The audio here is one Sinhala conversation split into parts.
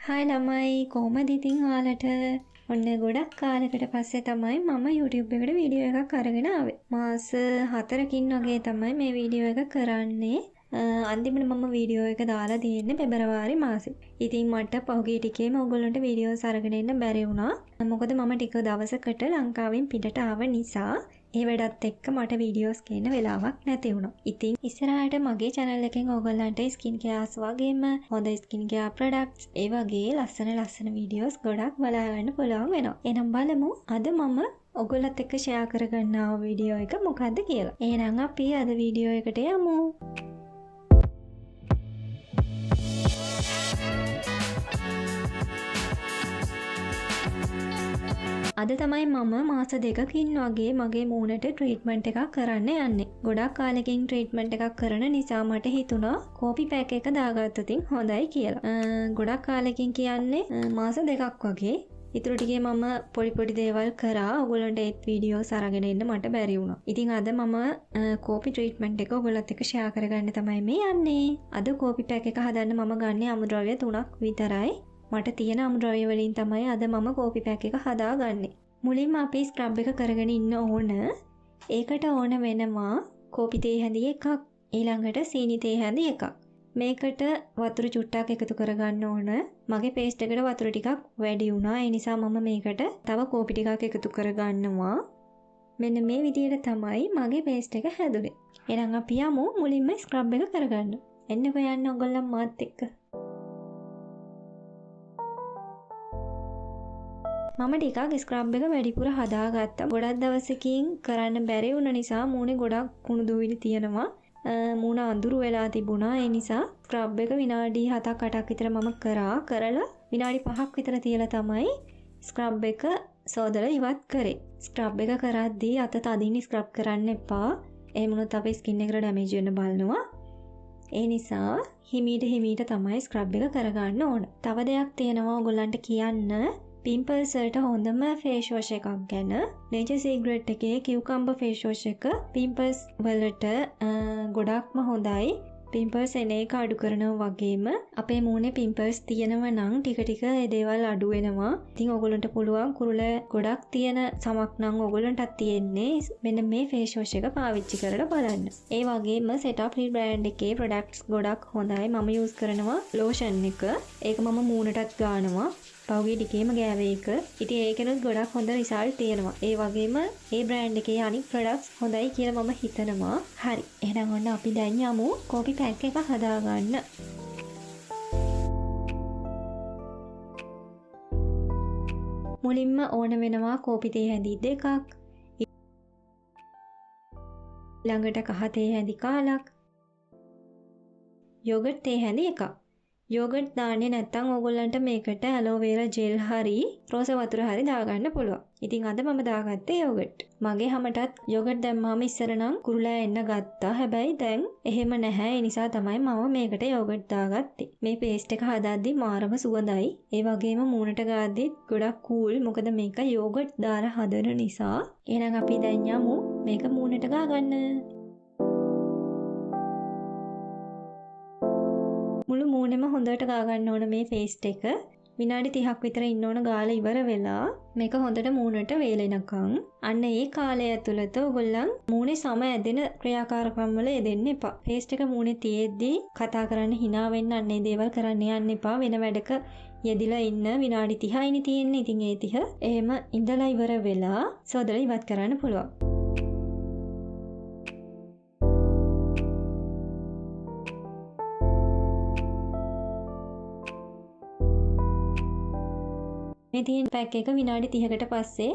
හායි ළමයි කොහමද ඉතින් ඔයාලට ඔන්න ගොඩක් කාලයකට පස්සේ තමයි මම YouTube එකට වීඩියෝ එකක් අරගෙන ආවේ. මාස 4කින් වගේ තමයි මේ වීඩියෝ එක කරන්නේ. අන්තිමට මම වීඩියෝ එක දාලා තියෙන්නේ පෙබරවාරි මාසේ. ඉතින් මට පහුගිය ටිකේම ඔයගොල්ලන්ට වීඩියෝස් අරගෙන එන්න බැරි වුණා. මොකද මම ටික දවසකට ලංකාවෙන් පිටට ආව නිසා ඒ වැඩත් එක්ක මට වීඩියෝස් ගන්න වෙලාවක් නැති වුණා. ඉතින් ඉස්සරහට මගේ channel එකෙන් ඔයගොල්ලන්ට ස්කින් කෙයාස් වගේම හොඳ ස්කින් කෙයා ප්‍රොඩක්ට්ස් ඒ වගේ ලස්සන වීඩියෝස් ගොඩක් බලා ගන්න පුළුවන් වෙනවා. එහෙනම් බලමු අද මම ඔයගොල්ලත් එක්ක ෂෙයා කරගන්නා වීඩියෝ එක මොකක්ද කියලා. එහෙනම් අපි අද වීඩියෝ එකට යමු. අද තමයි මම මාස 2කින් වගේ මගේ මූණට ට්‍රීට්මන්ට් එකක් කරන්න යන්නේ. ගොඩක් කාලෙකින් ට්‍රීට්මන්ට් එකක් කරන නිසා මට හිතුණා කෝපි පැක් එක දාගත්තොතින් හොඳයි කියලා. ගොඩක් කාලෙකින් කියන්නේ මාස 2ක් වගේ. ඊටු ටිකේ මම පොඩි දේවල් කරා. ඔයගොල්ලන්ට ඒත් වීඩියෝස් අරගෙන එන්න මට බැරි වුණා. ඉතින් අද මම කෝපි ට්‍රීට්මන්ට් එක ඔයගොල්ලත් එක්ක ෂෙයා කරගන්න තමයි මේ යන්නේ. අද කෝපි පැක් එක හදන්න මම ගන්නේ අමුද්‍රව්‍ය 3ක් විතරයි. මට තියෙන අමුද්‍රව්‍ය වලින් තමයි අද මම කෝපි පැක් එක හදාගන්නේ. මුලින්ම අපි ස්ක්‍රබ් එක කරගෙන ඉන්න ඕන. ඒකට ඕන වෙනවා කෝපි තේ හැඳි එකක්, ඊළඟට සීනි තේ හැඳි එකක්. මේකට වතුර චුට්ටක් එකතු කරගන්න ඕන. මගේ පේස්ට් එකට වතුර ටිකක් වැඩි වුණා. ඒ නිසා මම මේකට තව කෝපි ටිකක් එකතු කරගන්නවා. මෙන්න මේ විදිහට තමයි මගේ පේස්ට් එක හැදුනේ. එහෙනම් අපි යමු මුලින්ම ස්ක්‍රබ් එක කරගන්න. එන්නකෝ යන්න ඔයගොල්ලන් මාත් එක්ක. මම ටිකක් ස්ක්‍රබ් එක වැඩිපුර හදාගත්තා. ගොඩක් දවසකින් කරන්න බැරි වුණ නිසා මූණේ ගොඩක් කුණු දුවිලි තියෙනවා. මූණ අඳුරු වෙලා තිබුණා. ඒ නිසා ස්ක්‍රබ් එක විනාඩි 7-8ක් විතර මම කරලා විනාඩි 5ක් විතර තියලා තමයි ස්ක්‍රබ් එක සෝදලා ඉවත් කරේ. ස්ක්‍රබ් එක කරද්දී අත තදින් ස්ක්‍රබ් කරන්න එපා. එහෙම වුණොත් අපේ ස්කින් එකට ඩැමේජ් වෙන්න බලනවා. ඒ නිසා හිමීට තමයි ස්ක්‍රබ් එක කරගන්න ඕන. තව දෙයක් තියෙනවා ඔයගොල්ලන්ට කියන්න. පිම්පල්ස් වලට හොඳම ෆේස් වොෂ් එකක් ගැන Nature Secret එකේ කියුකම්බර් ෆේස් වොෂ් එක පිම්පල්ස් වලට ගොඩක්ම හොඳයි. පිම්පල්ස් එන එක අඩු කරනවා වගේම අපේ මූණේ පිම්පල්ස් තියෙනව නම් ටික ඒ දේවල් අඩු වෙනවා. ඉතින් ඔයගොල්ලන්ට පුළුවන් කුරුල ගොඩක් තියෙන සමක් නම් ඔයගොල්ලන්ටත් තියෙන්නේ මෙන්න මේ ෆේස් වොෂ් එක පාවිච්චි කරලා බලන්න. ඒ වගේම Cetaphil brand එකේ ප්‍රොඩක්ට්ස් ගොඩක් හොඳයි. මම යූස් කරනවා ලෝෂන් එක. ඒක මම මූණටත් ගානවා. පහුගිය ටිකේම ගෑවේ එක. ඉතින් ඒකෙනුත් ගොඩක් හොඳ රිසල්ට් තියෙනවා. ඒ වගේම ඒ බ්‍රෑන්ඩ් එකේ අනිත් ප්‍රොඩක්ට්ස් හොඳයි කියලා මම හිතනවා. හරි. එහෙනම් ඔන්න අපි දැන් යමු කෝපි පැක් එක හදාගන්න. මුලින්ම ඕන වෙනවා කෝපි තේ හැඳි දෙකක්. ළඟට කහ තේ හැඳි කාලක්. යෝගට් තේ හැඳි එකක්. යෝගට් දාන්නේ නැත්නම් ඕගොල්ලන්ට මේකට ඇලෝවේරා ජෙල් හරි රෝස වතුර හරි දාගන්න පුළුවන්. ඉතින් අද මම දාගත්තේ යෝගට්. මගේ හැමටත් යෝගට් දැම්මාම ඉස්සර නම් කුරුලෑ එන්න ගත්තා. හැබැයි දැන් එහෙම නැහැ. ඒ නිසා තමයි මම මේකට යෝගට් දාගත්තේ. මේ පේස්ට් එක හදද්දි මාරම සුවඳයි. ඒ වගේම මූණට ගාද්දිත් ගොඩක් කූල්. මොකද මේක යෝගට් දාලා හදන නිසා. එහෙනම් අපි දැන් යමු මේක මූණට ගාගන්න. මුළු මූණෙම හොඳට ගාගන්න ඕන මේ පේස්ට් එක. විනාඩි 30ක් විතර ඉන්න ඕන ගාලා ඉවර වෙලා මේක හොඳට මූණට වේලෙනකන්. අන්න ඒ කාලය ඇතුළත ඔයගොල්ලන් මූණේ සම ඇදෙන ක්‍රියාකාරකම් වල යෙදෙන්න එපා. පේස්ට් එක මූණේ තියෙද්දි කතා කරන්න hina වෙන්න අන්න ඒ දේවල් කරන්න යන්න එපා. වෙන වැඩක යෙදිලා ඉන්න විනාඩි 30යිනේ තියෙන්නේ. ඉතින් ඒ 30 එහෙම ඉඳලා ඉවර වෙලා සෝදලා ඉවත් කරන්න පුළුවන්. මේ තියෙන පැක් එක විනාඩි 30කට පස්සේ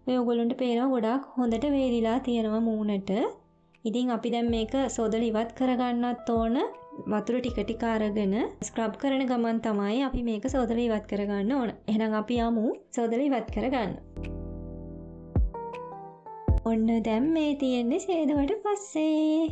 මේ ඔයගොල්ලන්ට පේනවා ගොඩාක් හොඳට වේලිලා තියෙනවා මූණට. ඉතින් අපි දැන් මේක සෝදලා ඉවත් කරගන්නත් ඕන. වතුර ටික අරගෙන ස්ක්‍රබ් කරන ගමන් තමයි අපි මේක සෝදලා ඉවත් කරගන්න ඕන. එහෙනම් අපි යමු සෝදලා ඉවත් කරගන්න. ඔන්න දැන් මේ තියෙන්නේ සේදුවට පස්සේ.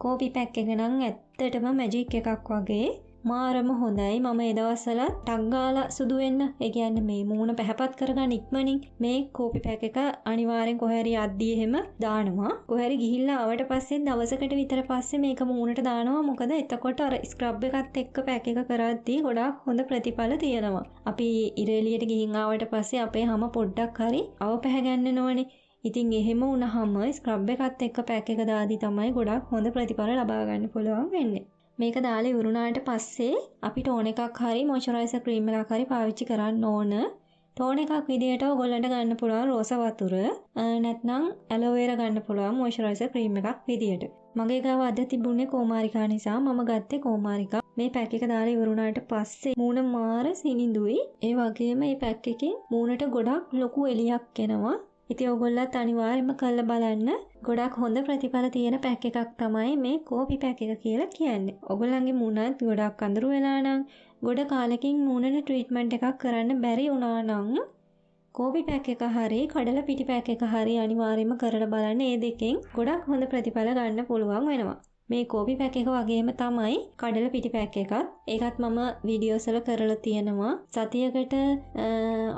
කෝපි පැක් එක නම් ඇත්තටම මැජික් එකක් වගේ. මාරම හොඳයි. මම ඒ දවස්වල ටක් ගාලා සුදු වෙන්න, ඒ කියන්නේ මේ මූණ පැහැපත් කරගන්න ඉක්මනින් මේ කෝපි පැක් එක අනිවාර්යෙන් කොහේ හරි යද්දී එහෙම දානවා. කොහේ හරි ගිහිල්ලා ආවට පස්සේ දවසකට විතර පස්සේ මේක මූණට දානවා. මොකද එතකොට අර ස්ක්‍රබ් එකත් එක්ක පැක් එක කරද්දී ගොඩාක් හොඳ ප්‍රතිඵල තියෙනවා. අපි ඉර එළියට ගිහින් ආවට පස්සේ අපේ හැම පොඩ්ඩක් හරි අව පැහැගන්නනවනේ. ඉතින් එහෙම වුණාම ස්ක්‍රබ් එකත් එක්ක පැක් එක දාදී තමයි ගොඩාක් හොඳ ප්‍රතිඵල ලබා ගන්න පුළුවන් වෙන්නේ. මේක දාලා ඉවරුණාට පස්සේ අපි ටෝන් එකක් හරි මොයිස්චරයිසර් ක්‍රීම් එකක් හරි පාවිච්චි කරන්න ඕන. ටෝන් එකක් විදියට ඔයගොල්ලන්ට ගන්න පුළුවන් රෝස වතුර, නැත්නම් ඇලෝවෙරා ගන්න පුළුවන් මොයිස්චරයිසර් ක්‍රීම් එකක් විදියට. මගේ ගාව අද තිබුණේ කෝමාරිකා නිසා මම ගත්තේ කෝමාරිකා. මේ පැක් එක දාලා ඉවරුණාට පස්සේ මූණ මාර සිනිඳුයි. ඒ වගේම මේ පැක් එකෙන් මූණට ගොඩක් ලොකු එළියක් එනවා. ඉතින් ඔයගොල්ලත් අනිවාර්යයෙන්ම කරලා බලන්න. ගොඩක් හොඳ ප්‍රතිඵල තියෙන පැක් එකක් තමයි මේ කෝපි පැක් එක කියලා කියන්නේ. ඔයගොල්ලන්ගේ මූණත් ගොඩක් අඳුරු වෙලා නම්, ගොඩ කාලෙකින් මූණට ට්‍රීට්මන්ට් එකක් කරන්න බැරි වුණා නම් කෝපි පැක් එක හරි කඩලා පිටි පැක් එක හරි අනිවාර්යයෙන්ම කරලා බලන්න. මේ දෙකෙන් ගොඩක් හොඳ ප්‍රතිඵල ගන්න පුළුවන් වෙනවා. මේ කෝපි පැක් එක වගේම තමයි කඩලා පිටි පැක් එකත්. ඒකත් මම වීඩියෝස් වල කරලා තියෙනවා. සතියකට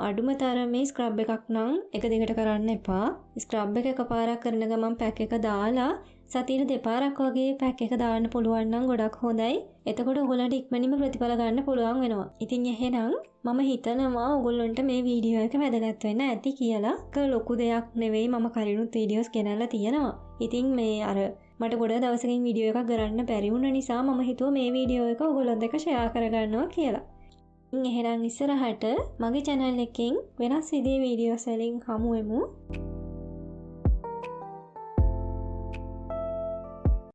අඩුම තරමේ ස්ක්‍රබ් එකක් නම් එක දිගට කරන්න එපා. ස්ක්‍රබ් එක එකපාරක් කරන ගමන් පැක් එක දාලා සතියේ දෙපාරක් වගේ පැක් එක දාන්න පුළුවන් නම් ගොඩක් හොඳයි. එතකොට ඔයගොල්ලන්ට ඉක්මනින්ම ප්‍රතිඵල ගන්න පුළුවන් වෙනවා. ඉතින් එහෙනම් මම හිතනවා ඔයගොල්ලන්ට මේ වීඩියෝ එක වැදගත් වෙන්න ඇති කියලා. ඒක ලොකු දෙයක් නෙවෙයි. මම කලිනුත් වීඩියෝස් ගෙනල්ලා තියෙනවා. ඉතින් මේ අර මට ගොඩ දවසකින් වීඩියෝ එකක් කරන්න බැරි වුණ නිසා මම හිතුවා මේ වීඩියෝ එක ඔයගොල්ලොත් එක්ක ෂෙයා කරගන්නවා කියලා. ඉතින් එහෙනම් ඉස්සරහට මගේ channel එකෙන් වෙනස් විදිහේ වීඩියෝස් වලින් හමු වෙමු.